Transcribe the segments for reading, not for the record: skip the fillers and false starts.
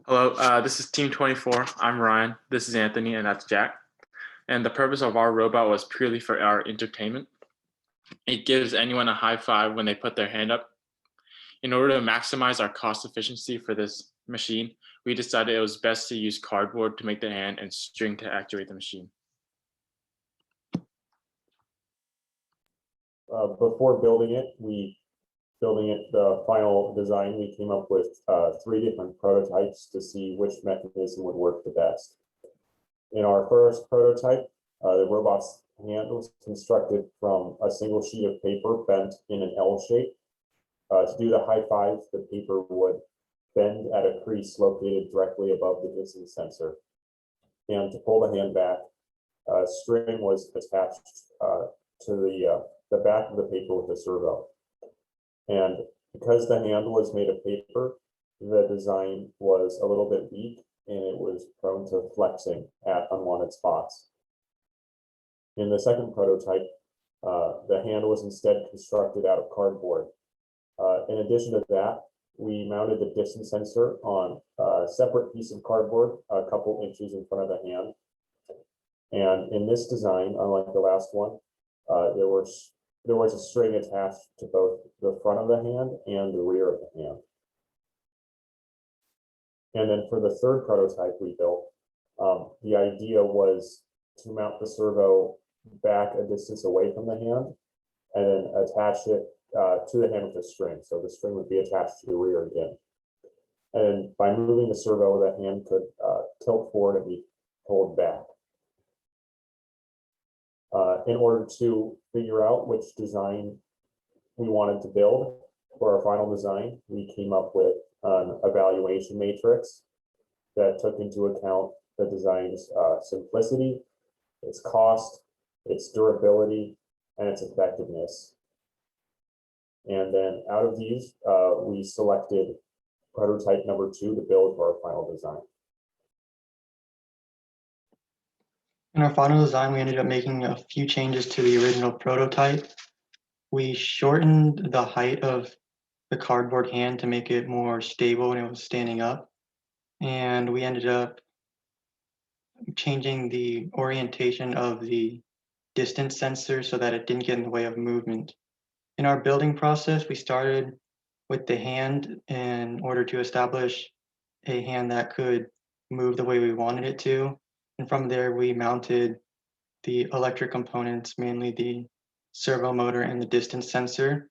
Hello, this is Team 24. I'm Ryan. This is Anthony, and that's Jack. And the purpose of our robot was purely for our entertainment. It gives anyone a high five when they put their hand up. In order to maximize our cost efficiency for this machine, we decided it was best to use cardboard to make the hand and string to actuate the machine. Before building it, the final design, we came up with 3 different prototypes to see which mechanism would work the best. In our first prototype, the robot's hand was constructed from a single sheet of paper bent in an L shape. To do the high five, the paper would bend at a crease located directly above the distance sensor. And to pull the hand back, a string was attached to the back of the paper with a servo. And because the hand was made of paper, the design was a little bit weak and it was prone to flexing at unwanted spots. In the second prototype, the hand was instead constructed out of cardboard. In addition to that, we mounted the distance sensor on a separate piece of cardboard, a couple inches in front of the hand. And in this design, unlike the last one, there was a string attached to both the front of the hand and the rear of the hand. And then for the third prototype we built, the idea was to mount the servo back a distance away from the hand and then attach it to the hand with a string. So the string would be attached to the rear again. And by moving the servo, the hand could tilt forward and be pulled back. In order to figure out which design we wanted to build for our final design, we came up with an evaluation matrix that took into account the design's simplicity, its cost, its durability, and its effectiveness. And then out of these, we selected prototype number 2 to build for our final design. In our final design, we ended up making a few changes to the original prototype. We shortened the height of the cardboard hand to make it more stable when it was standing up. And we ended up changing the orientation of the distance sensor so that it didn't get in the way of movement. In our building process, we started with the hand in order to establish a hand that could move the way we wanted it to. And from there, we mounted the electric components, mainly the servo motor and the distance sensor.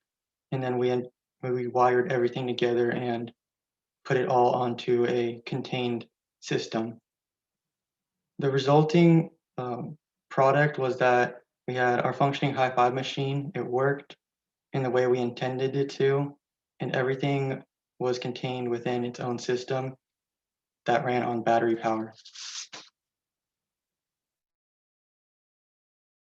And then we wired everything together and put it all onto a contained system. The resulting product was that we had our functioning high five machine. It worked in the way we intended it to, and everything was contained within its own system that ran on battery power.